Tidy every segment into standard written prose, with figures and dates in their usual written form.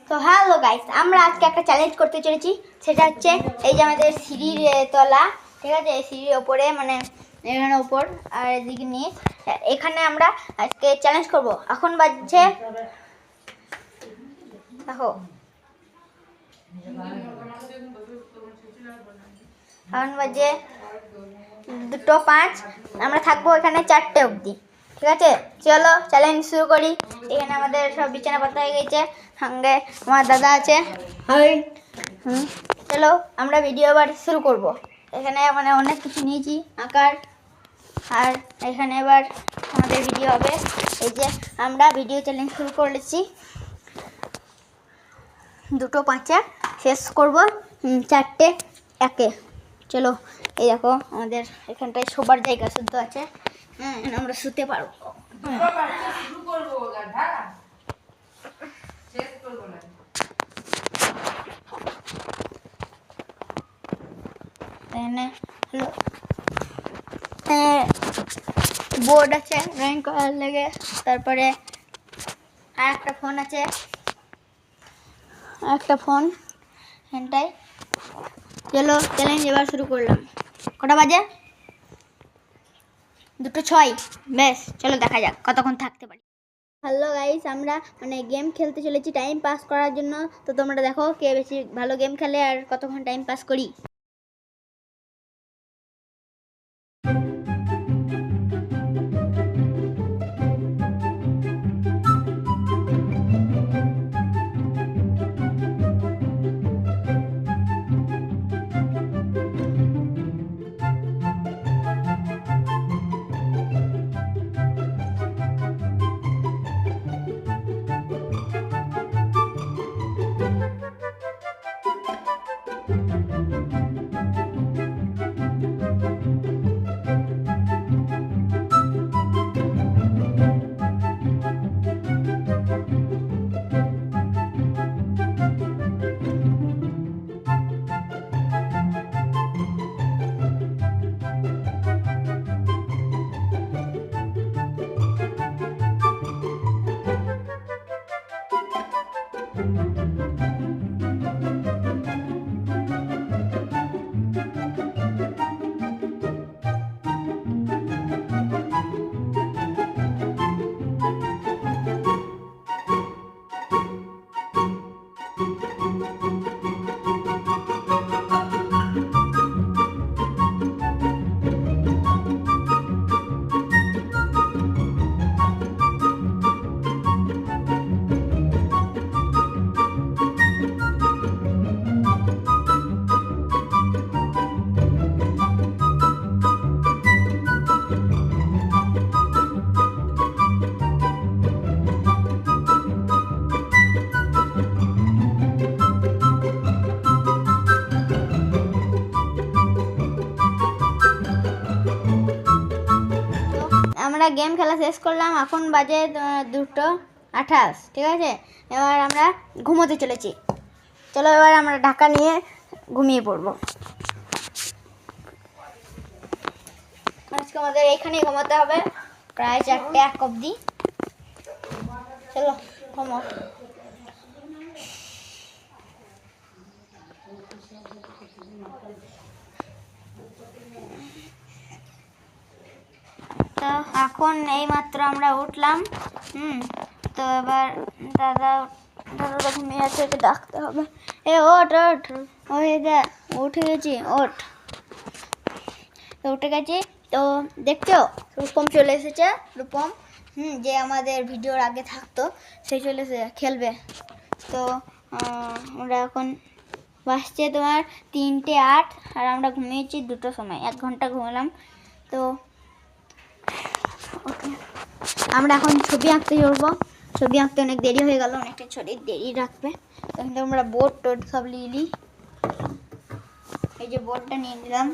তো hello guys, আমরা আজকে একটা চ্যালেঞ্জ করতে চলেছি। সেটা হচ্ছে এই যে আমাদের সিঁড়ির তলা, ঠিক আছে, এই সিঁড়ির ওপরে মানে এখানে ওপর আর এদিকে নিয়ে এখানে আমরা আজকে চ্যালেঞ্জ করব। এখন বাজছে দেখো, এখন বাজে 2:05। আমরা থাকবো এখানে 4টে অবধি, ঠিক আছে। চলো চ্যালেঞ্জ শুরু করি। এখানে আমাদের সব বিছানা পাতা হয়ে গেছে, সঙ্গে আমার দাদা আছে। চলো আমরা ভিডিও এবার শুরু করব। এখানে মানে অনেক কিছু নিয়েছি আঁকার, আর এখানে এবার আমাদের ভিডিও হবে। এই যে আমরা ভিডিও চ্যালেঞ্জ শুরু করেছি, 2:05 শেষ করব 4:01। চলো এই দেখো আমাদের এখানটায় শোবার জায়গা শুদ্ধ আছে, আমরা শুতে পারবো। এখানে বোর্ড আছে ড্রয়িং করার লেগে, তারপরে আর একটা ফোন আছে, একটা ফোন এখানটায়। চলো চ্যালেঞ্জ এবার শুরু করলাম। কটা বাজে? 2:06। বেশ, চলো দেখা যাক কতক্ষণ থাকতে পারি। হ্যালো গাইস, আমরা মানে গেম খেলতে চলেছি টাইম পাস করার জন্য। তো তোমরা দেখো কে বেশি ভালো গেম খেলে আর কতক্ষণ টাইম পাস করি। আমরা গেম খেলা শেষ করলাম, এখন বাজে 2:28, ঠিক আছে। এবার আমরা ঘুমোতে চলেছি। চলো এবার আমরা ঢাকা নিয়ে ঘুমিয়ে পড়বো। আজকে আমাদের এইখানেই ঘুমাতে হবে প্রায় 4:01 অবধি। চলো ঘুমো। তো এখন এই মাত্র আমরা উঠলাম। তো এবার দাদা ঘুমিয়ে আছে, ওকে ডাকতে হবে। ওঠ ওঠ, ওই দা উঠে গেছি, ওঠ। তো উঠে গেছি। তো দেখছো রূপম চলে এসেছে। রূপম যে আমাদের ভিডিওর আগে থাকতো, সে চলে এসে খেলবে। তো আমরা এখন বাসছে তোমার 3:08, আর আমরা ঘুমিয়েছি 2টোর সময়, 1 ঘন্টা ঘুমালাম। তো আমরা এখন ছবি আঁকতে চলবো। ছবি আঁকতে অনেক দেরি হয়ে গেল, অনেকটা ছবি দেরি রাখবে। তখন আমরা বোর্ড টোড সব নিয়ে নিই। এই যে বোর্ডটা নিয়ে নিলাম।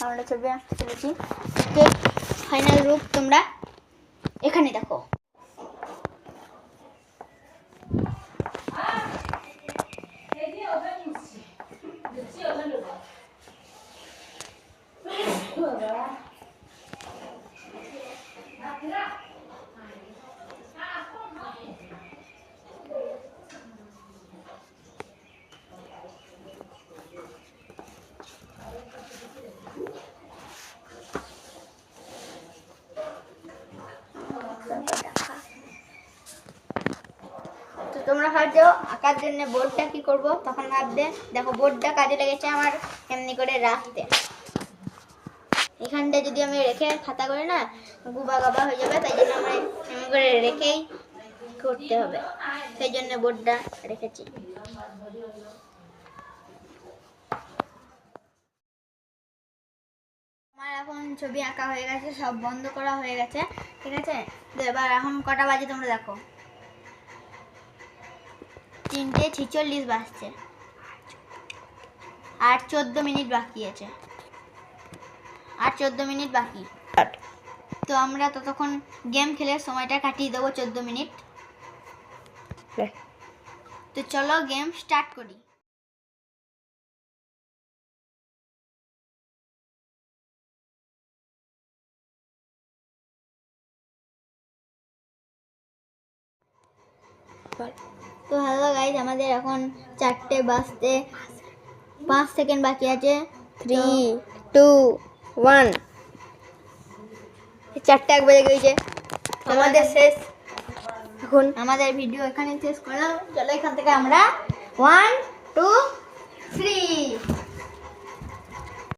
আমরা ছবি আঁকতে চলেছি। ফাইনাল রূপ তোমরা এখানে দেখো। তোমরা ভাবছো আঁকার জন্য বোর্ডটা কি করব, তখন ভাববে দেখো বোর্ডটা কাজে লেগেছে আমার এমনি করে রাখতে। এখানটা যদি আমি রেখে খাতা করে না গুবা গাবা হয়ে যাবে, তাই জন্য আমরা এমনি করে রেখেই করতে হবে, সেই জন্য বোর্ডটা রেখেছি। আমার এখন ছবি আঁকা হয়ে গেছে, সব বন্ধ করা হয়ে গেছে, ঠিক আছে। তো এবার এখন কটা বাজে তোমরা দেখো, 3:46 বাজছে, আর 14 মিনিট বাকি আছে, আর 14 মিনিট বাকি। তো আমরা ততক্ষণ গেম খেলে সময়টা কাটিয়ে দেবো 14 মিনিট। তো চলো গেম স্টার্ট করি। তো হ্যালো গাইজ, আমাদের এখন 4টে বাজতে 5 সেকেন্ড বাকি আছে। 3, 2, 1। 4টা 1 বেজে গেছে, আমাদের শেষ। এখন আমাদের ভিডিও এখানে শেষ করলাম। চলো এখান থেকে আমরা 1, 2, 3